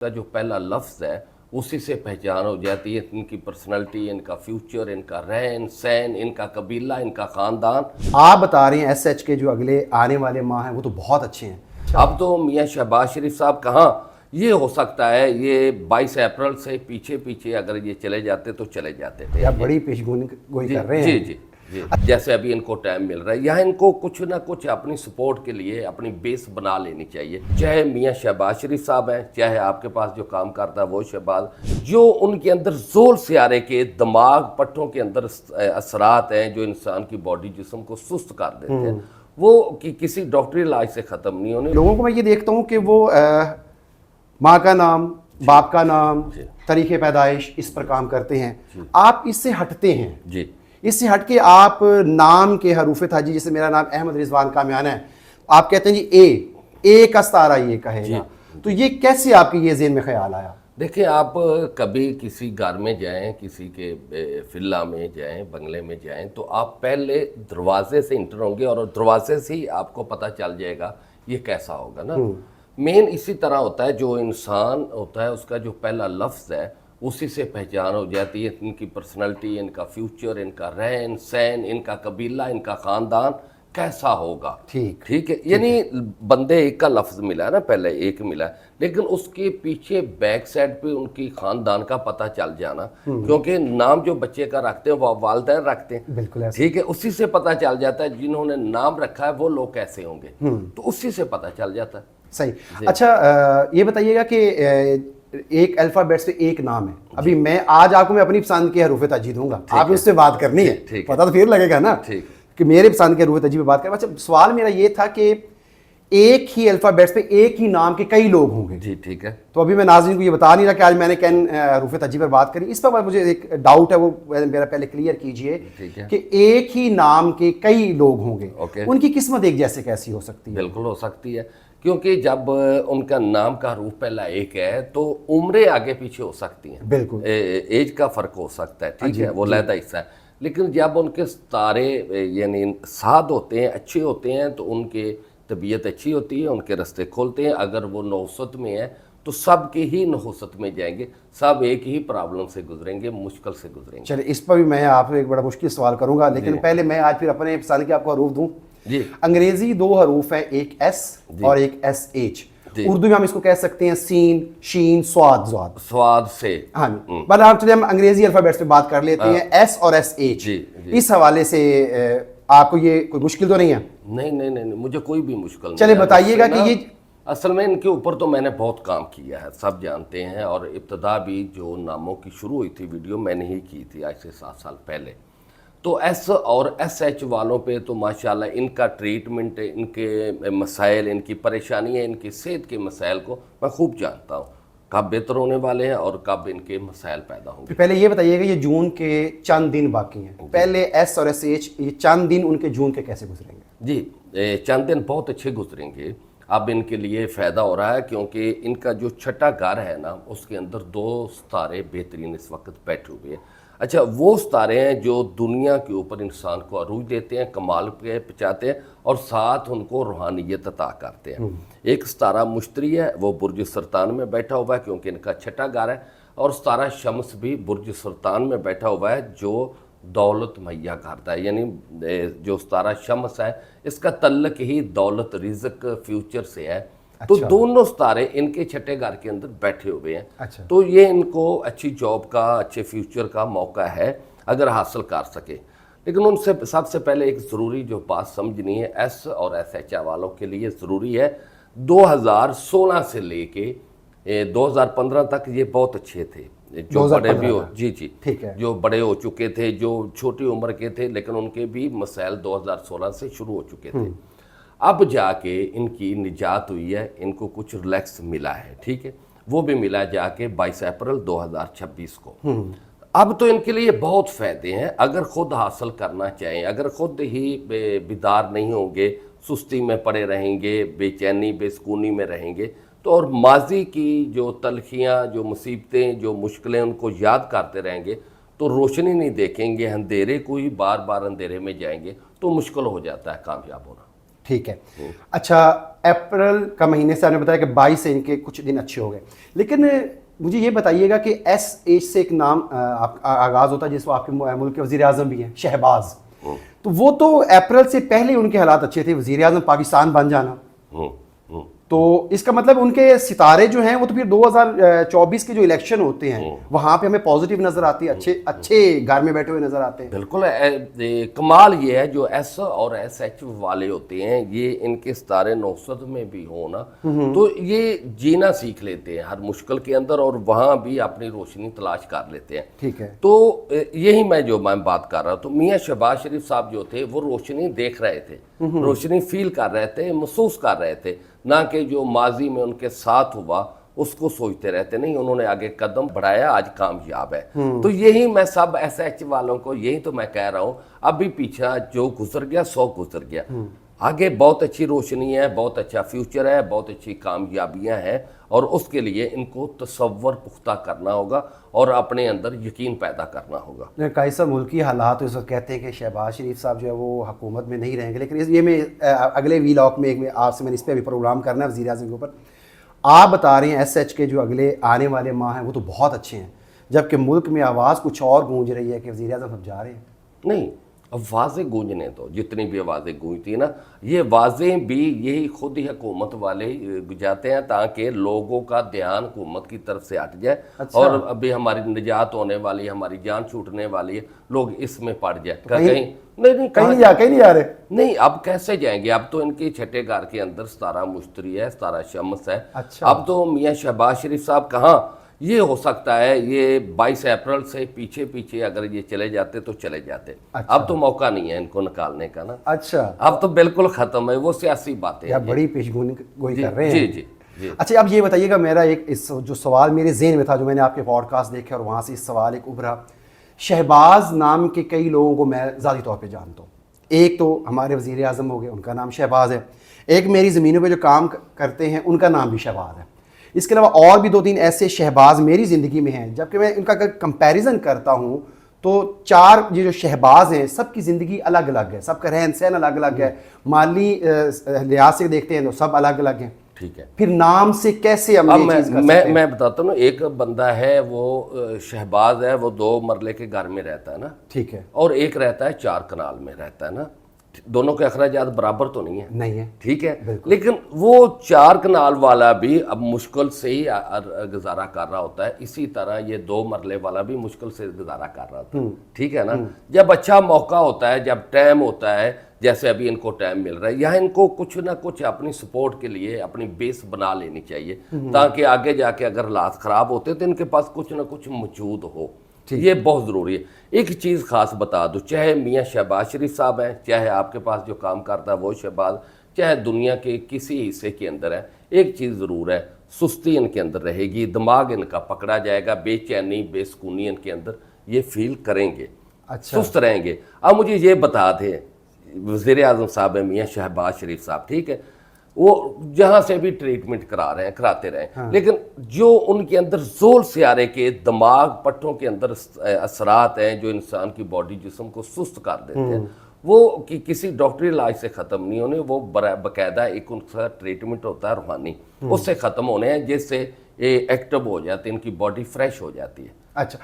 کا जो पहला लफ्ज़ है उसी से पहचान हो जाती है इनकी पर्सनालिटी, इनका फ्यूचर, इनका रहन सहन, इनका कबीला, इनका ख़ानदान। आप बता रहे हैं SH के जो अगले आने वाले माह हैं वो तो बहुत अच्छे हैं। अब तो मियाँ शहबाज शरीफ साहब कहाँ, ये हो सकता है ये 22 अप्रैल से पीछे पीछे अगर ये चले जाते तो चले जाते थे। आप बड़ी पेशगोई कर रहे हैं। जी, जैसे अभी इनको टाइम मिल रहा है, यहाँ इनको कुछ ना कुछ अपनी सपोर्ट के लिए अपनी बेस बना लेनी चाहिए। चाहे मियाँ शहबाज शरीफ साहब हैं, चाहे आपके पास जो काम करता है वो शहबाज, जो उनके अंदर जोल सियारे के दिमाग पट्टों के अंदर असरात हैं जो इंसान की बॉडी जिस्म को सुस्त कर देते हैं, वो कि किसी डॉक्टरी इलाज से ख़त्म नहीं होने। लोगों को मैं ये देखता हूँ कि वो माँ का नाम, बाप का नाम, तरीके पैदाइश, इस पर काम करते हैं। आप इससे हटते हैं जी, इससे हट के आप नाम के हरूफ थाजी, जैसे मेरा नाम अहमद रिजवान कामयान है, आप कहते हैं जी ए का सतारा ये कहेगा, तो ये कैसे आपके ये ज़हन में ख्याल आया? देखिए, आप कभी किसी घर में जाएं, किसी के विला में जाएं, बंगले में जाएं, तो आप पहले दरवाजे से इंटर होंगे और दरवाजे से ही आपको पता चल जाएगा ये कैसा होगा ना। मेन इसी तरह होता है, जो इंसान होता है उसका जो पहला लफ्ज़ है उसी से पहचान हो जाती है इनकी पर्सनालिटी, इनका फ्यूचर, इनका रहन सहन, इनका कबीला, इनका ख़ानदान कैसा होगा। ठीक है, यानी बंदे एक का लफ्ज़ मिला है ना, पहले एक मिला है, लेकिन उसके पीछे बैक साइड पे उनकी ख़ानदान का पता चल जाना, क्योंकि नाम जो बच्चे का रखते हैं वो वालिदैन रखते हैं। बिल्कुल ऐसा। ठीक है, उसी से पता चल जाता है जिन्होंने नाम रखा है वो लोग कैसे होंगे, तो उसी से पता चल जाता है। सही। अच्छा, ये बताइएगा कि एक अल्फाबेट से एक नाम है। अभी मैं आज आपको मैं अपनी पसंद के हरूफ ताजी दूंगा, आपने उससे बात करनी है, पता तो फिर लगेगा ना कि मेरे पसंद के हरूफ ताजी पे बात करें। अच्छा, सवाल मेरा ये था कि एक ही अल्फाबेट पे एक ही नाम के कई लोग होंगे। जी, ठीक है। तो अभी मैं नाज़रीन को ये बता नहीं रहा कि आज मैंने कैन हरूफ ताजी पर बात करी, इस पर मुझे एक डाउट है, वो मेरा पहले क्लियर कीजिए कि एक ही नाम के कई लोग होंगे, उनकी किस्मत एक जैसे कैसी हो सकती है? बिल्कुल हो सकती है, क्योंकि जब उनका नाम का हरूफ पहला एक है तो उम्रें आगे पीछे हो सकती हैं, बिल्कुल एज का फ़र्क हो सकता है, ठीक है, वो लहदा हिस्सा है। लेकिन जब उनके तारे यानी साद होते हैं, अच्छे होते हैं, तो उनके तबीयत अच्छी होती है, उनके रास्ते खोलते हैं। अगर वो नौसत में है तो सब के ही नौसत में जाएंगे, सब एक ही प्रॉब्लम से गुजरेंगे, मुश्किल से गुजरेंगे। चलिए, इस पर भी मैं आपको एक बड़ा मुश्किल सवाल करूंगा, लेकिन पहले मैं आज फिर अपने पसंद के आपको हरूफ दूं। जी, अंग्रेजी दो हरूफ है, एक S और एक SH। उर्दू में हम इसको कह सकते हैं सीन, शीन, स्वाद से। हाँ, बट आप चलिए हम अंग्रेजी अल्फाबेट्स पे बात कर लेते हैं, S और SH। इस हवाले से आपको ये कोई मुश्किल तो नहीं है? नहीं, मुझे कोई भी मुश्किल नहीं। चलिए बताइएगा कि ये असल में इनके ऊपर तो मैंने बहुत काम किया है, सब जानते हैं, और इब्तदा भी जो नामों की शुरू हुई थी वीडियो मैंने ही की थी आज से 7 साल पहले। तो S और SH वालों पे तो माशाल्लाह इनका ट्रीटमेंट, इनके मसाइल, इनकी परेशानियाँ, इनकी सेहत के मसाइल को मैं खूब जानता हूँ, कब बेहतर होने वाले हैं और कब इनके मसाइल पैदा होंगे। पहले ये बताइएगा, ये जून के चंद दिन बाकी हैं, पहले S और SH, ये चंद दिन उनके जून के कैसे गुजरेंगे? जी, चंद दिन बहुत अच्छे गुजरेंगे। अब इनके लिए फ़ायदा हो रहा है क्योंकि इनका जो छठा घर है ना, उसके अंदर 2 सितारे बेहतरीन इस वक्त बैठे हुए हैं। अच्छा, वो सितारे हैं जो दुनिया के ऊपर इंसान को अरूज देते हैं, कमाल पे पहुँचाते हैं और साथ उनको रूहानियत अता करते हैं। एक सितारा मुश्तरी है, वो बुर्ज सरतान में बैठा हुआ है क्योंकि इनका छठा घर है, और सितारा शम्स भी बुर्ज सरतान में बैठा हुआ है जो दौलत मुहैया करता है। यानी जो सितारा शम्स है इसका तल्लक ही दौलत, रिज़्क, फ्यूचर से है। तो दोनों सितारे इनके छठे घर के अंदर बैठे हुए हैं। तो ये इनको अच्छी जॉब का, अच्छे फ्यूचर का मौका है अगर हासिल कर सके। लेकिन उनसे सबसे पहले एक ज़रूरी जो बात समझनी है, S और SH वालों के लिए ज़रूरी है, 2016 से लेके 2015 तक ये बहुत अच्छे थे, जो बड़े भी हो जी ठीक है, जो बड़े हो चुके थे, जो छोटी उम्र के थे, लेकिन उनके भी मसाइल 2016 से शुरू हो चुके थे। अब जाके इनकी निजात हुई है, इनको कुछ रिलैक्स मिला है, ठीक है, वो भी मिला जाके 22 अप्रैल 2026 को। अब तो इनके लिए बहुत फ़ायदे हैं अगर ख़ुद हासिल करना चाहें, अगर ख़ुद ही बेदार नहीं होंगे, सुस्ती में पड़े रहेंगे, बेचैनी बेसकूनी में रहेंगे, तो और माजी की जो तलखियाँ, जो मुसीबतें, जो मुश्किलें उनको याद करते रहेंगे, तो रोशनी नहीं देखेंगे, अंधेरे को ही बार बार अंधेरे में जाएंगे, तो मुश्किल हो जाता है कामयाब होना। ठीक है। अच्छा, अप्रैल का महीने से आपने बताया कि 22 से इनके कुछ दिन अच्छे हो गए, लेकिन मुझे ये बताइएगा कि SH से एक नाम आगाज़ होता है जिसको आपके मुल्क के वज़ीर आज़म भी हैं, शहबाज, तो वो तो अप्रैल से पहले उनके हालात अच्छे थे, वज़ीर आज़म पाकिस्तान बन जाना, तो इसका मतलब उनके सितारे जो हैं वो तो फिर 2024 के जो इलेक्शन होते हैं वहाँ पे हमें पॉजिटिव नज़र आती है, अच्छे अच्छे घर में बैठे हुए नज़र आते हैं। बिल्कुल। कमाल ये है जो S और SH वाले होते हैं, ये इनके सितारे 900 में भी हो ना तो ये जीना सीख लेते हैं हर मुश्किल के अंदर, और वहाँ भी अपनी रोशनी तलाश कर लेते हैं। ठीक है, तो यही मैं बात कर रहा हूँ। तो मियाँ शहबाज शरीफ साहब जो थे वो रोशनी देख रहे थे, रोशनी फील कर रहे थे, महसूस कर रहे थे, ना कि जो माजी में उनके साथ हुआ उसको सोचते रहते। नहीं, उन्होंने आगे कदम बढ़ाया, आज कामयाब है। तो यही मैं सब SH वालों को यही तो मैं कह रहा हूँ, अभी पीछा जो गुजर गया 100 गुजर गया, आगे बहुत अच्छी रोशनी है, बहुत अच्छा फ्यूचर है, बहुत अच्छी कामयाबियां हैं, और उसके लिए इनको तसव्वुर पुख्ता करना होगा और अपने अंदर यकीन पैदा करना होगा। कैसा मुल्की हालात इस वक्त कहते हैं कि शहबाज शरीफ साहब जो है वो हुकूमत में नहीं रहेंगे, लेकिन ये मैं अगले वीलॉग में आपसे मैंने इस पर भी प्रोग्राम करना है वज़ीर आज़म के ऊपर। आप बता रहे हैं SH के जो अगले आने वाले माह हैं वो तो बहुत अच्छे हैं, जबकि मुल्क में आवाज़ कुछ और गूंज रही है कि वज़ीर आज़म सब जा रहे हैं। नहीं, आवाज़ें गूंजने दो, जितनी भी आवाज़ें गूंजती ना, ये आवाज़ें भी यही खुद ही हुकूमत वाले गुजाते हैं ताकि लोगों का ध्यान हुकूमत की तरफ से हट जाए। अच्छा। और अभी हमारी निजात होने वाली है, हमारी जान छूटने वाली है, लोग इसमें पड़ जाए। तो कहीं नहीं जा रहे। नहीं, अब कैसे जाएंगे? अब तो इनके छठे घर के अंदर 17 मुश्तरी है, 17 शम्स है। अच्छा। अब तो मियाँ शहबाज शरीफ साहब कहाँ, ये हो सकता है ये 22 अप्रैल से पीछे पीछे अगर ये चले जाते तो चले जाते। अच्छा। अब तो मौका नहीं है इनको निकालने का ना। अच्छा, अब तो बिल्कुल खत्म है, वो सियासी बातें हैं। बड़ी पेशगोई कर रहे हैं। जी जी जी। अच्छा, अब ये बताइएगा, मेरा एक इस जो सवाल मेरे ज़हन में था, जो मैंने आपके पॉडकास्ट देखे और वहाँ से इस सवाल एक उभरा। शहबाज नाम के कई लोगों को मैं ज़ाती तौर पे जानता हूँ। एक तो हमारे वज़ीर आज़म हो गए, उनका नाम शहबाज है। एक मेरी ज़मीनों पे जो काम करते हैं उनका नाम भी शहबाज है। इसके अलावा और भी 2-3 ऐसे शहबाज मेरी ज़िंदगी में हैं, जबकि मैं इनका अगर कंपैरिजन करता हूँ तो 4 ये जो शहबाज हैं सबकी ज़िंदगी अलग अलग है, सबका रहन सहन अलग अलग है, माली लिहाज से देखते हैं तो सब अलग अलग हैं। ठीक है, फिर नाम से कैसे हम ये चीज़ कर सकते हैं? मैं बताता हूँ ना, एक बंदा है वो शहबाज है, वो 2 मरले के घर में रहता है ना। ठीक है। और एक रहता है 4 कनाल में रहता है ना। दोनों के अखराजात बराबर तो नहीं है। नहीं है। ठीक है, लेकिन वो 4 कनाल वाला भी अब मुश्किल से ही गुजारा कर रहा होता है, इसी तरह ये 2 मरले वाला भी मुश्किल से गुजारा कर रहा होता है। ठीक है ना। जब अच्छा मौका होता है, जब टाइम होता है, जैसे अभी इनको टाइम मिल रहा है, यहाँ इनको कुछ ना कुछ अपनी सपोर्ट के लिए अपनी बेस बना लेनी चाहिए, ताकि आगे जाके अगर हालात ख़राब होते तो इनके पास कुछ ना कुछ मौजूद हो। ये बहुत ज़रूरी है। एक चीज़ ख़ास बता दूँ, चाहे मियाँ शहबाज शरीफ साहब हैं, चाहे आपके पास जो काम करता है वो शहबाज, चाहे दुनिया के किसी हिस्से के अंदर है, एक चीज़ ज़रूर है, सुस्ती इनके अंदर रहेगी, दिमाग इनका पकड़ा जाएगा, बेचैनी बेसुकूनी इनके अंदर ये फील करेंगे। अच्छा। सुस्त रहेंगे। अब मुझे ये बता दें, वज़ीर आज़म साहब है मियाँ शहबाज शरीफ साहब, ठीक है, वो जहाँ से भी ट्रीटमेंट कराते रहे। हाँ। लेकिन जो उनके अंदर जोल सियारे के दिमाग पट्टों के अंदर असरात हैं जो इंसान की बॉडी जिस्म को सुस्त कर देते हैं, वो किसी डॉक्टरी इलाज से ख़त्म नहीं होने, वो बाकायदा एक उनका ट्रीटमेंट होता है रूहानी, उससे ख़त्म होने हैं, जिससे एक्टिव हो जाते हैं, इनकी बॉडी फ्रेश हो जाती है। अच्छा,